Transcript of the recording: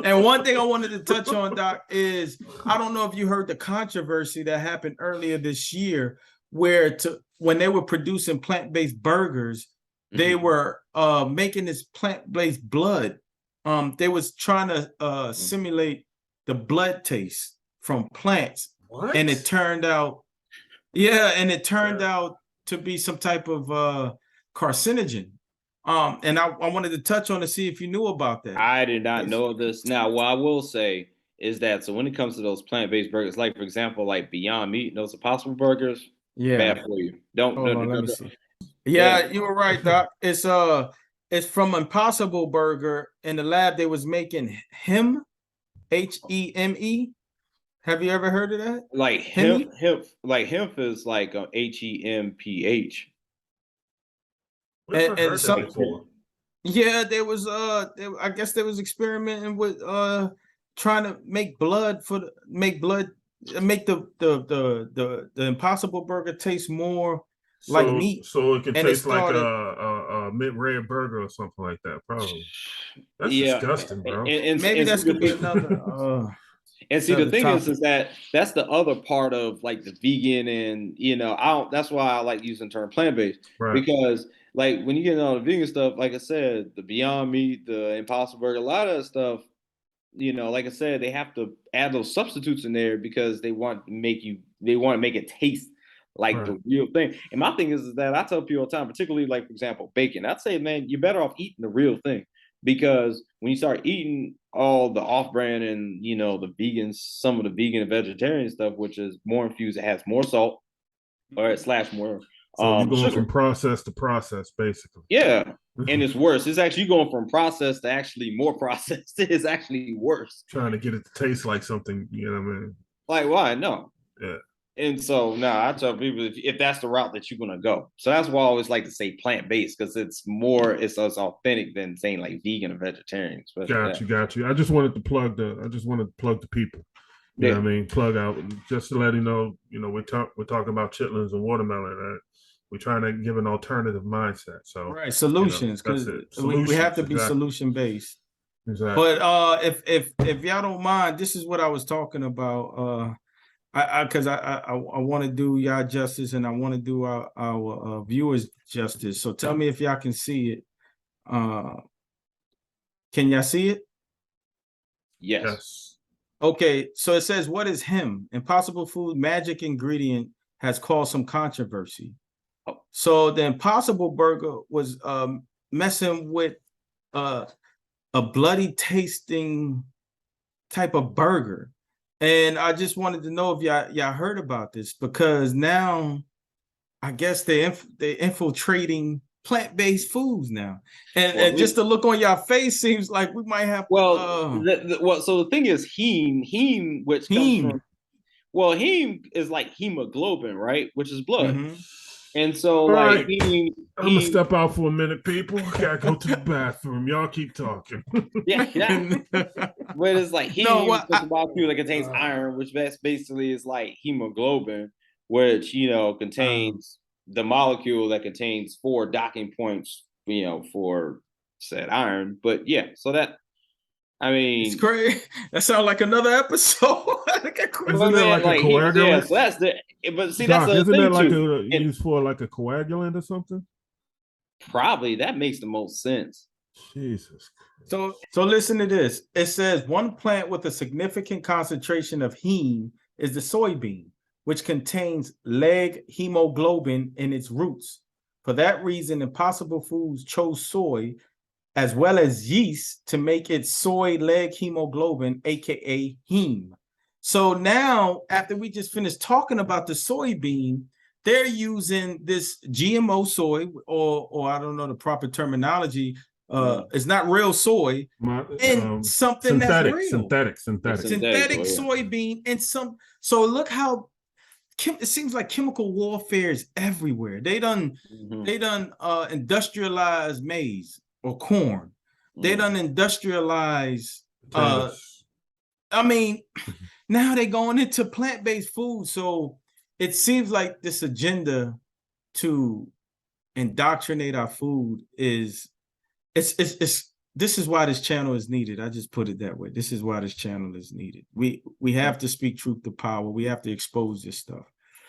And one thing I wanted to touch on, Doc, is I don't know if you heard the controversy that happened earlier this year, where when they were producing plant-based burgers, they were making this plant-based blood. They was trying to simulate the blood taste from plants, and it turned out, out to be some type of carcinogen. And I wanted to touch on to see if you knew about that. I did not know this. Now, what I will say is that, so when it comes to those plant-based burgers, like for example, like Beyond Meat, those Impossible Burgers, bad for you. Let me see. Yeah, you were right, Doc. It's from Impossible Burger. In the lab, they was making Heme, Heme. Have you ever heard of that? Like hemp is like HEMPH. And some, yeah, there was I guess they was experimenting with trying to make blood make the Impossible Burger taste more like meat, so it can taste like a mid-rare burger or something like that. Probably. That's disgusting, bro. And maybe that's gonna be another. And see, the thing is that that's the other part of like the vegan, and that's why I like using the term plant-based, because like when you get on the vegan stuff, like I said, the Beyond Meat, the Impossible Burger, a lot of that stuff, like I said, they have to add those substitutes in there because they want to make it taste like the real thing. And my thing is that I tell people all the time, particularly like, for example, bacon, I'd say, man, you're better off eating the real thing, because when you start eating all the off-brand and, the vegans, some of the vegan and vegetarian stuff, which is more infused, it has more salt or / more so you're going from process to process, basically. Yeah. And it's worse. It's actually going from processed to actually more processed. It is actually worse. Trying to get it to taste like something, you know what I mean? Like, why? No. Yeah. And so, I tell people if that's the route that you're going to go. So that's why I always like to say plant-based, because it's authentic than saying like vegan or vegetarian. Got you. I just wanted to plug the people. You know what I mean? Plug out, just to let you know, we're talking about chitlins and watermelon. We're trying to give an alternative mindset. So solutions, because we have to be solution based. Exactly. But if y'all don't mind, this is what I was talking about. Because I want to do y'all justice, and I want to do our viewers justice. So tell me if y'all can see it. Can y'all see it? Yes. Okay, so it says, what is Heme? Impossible Food magic ingredient has caused some controversy. So the Impossible Burger was messing with a bloody tasting type of burger. And I just wanted to know if y'all heard about this, because now I guess they're infiltrating plant-based foods now. And just the look on y'all face seems like we might have so the thing is heme, which comes from, heme is like hemoglobin, right? Which is blood. And so, like, I'm gonna step out for a minute, people. I gotta go to the bathroom. Y'all keep talking. yeah. But it's like heme is a molecule that contains iron, which basically is like hemoglobin, which contains the molecule that contains 4 docking points, for said iron. But so that, I mean, it's crazy. That sounds like another episode. Isn't it like a coagulant? Yeah, so that's the. But see, Doc, that's the isn't thing that like too. Used for like a coagulant or something? Probably that makes the most sense. Jesus. So listen to this. It says one plant with a significant concentration of heme is the soybean, which contains leg hemoglobin in its roots. For that reason, Impossible Foods chose soy as well as yeast to make its soy leg hemoglobin, aka heme. So now, after we just finished talking about the soybean, they're using this GMO soy, or I don't know the proper terminology. It's not real soy, and something synthetic, that's real. Synthetic soybean, and some. So look how it seems like chemical warfare is everywhere. They done industrialized maize or corn. They done industrialize. I mean, now they're going into plant-based food. So it seems like this agenda to indoctrinate our food is it's this is why this channel is needed. I just put it that way. This is why this channel is needed. We have to speak truth to power. We have to expose this stuff.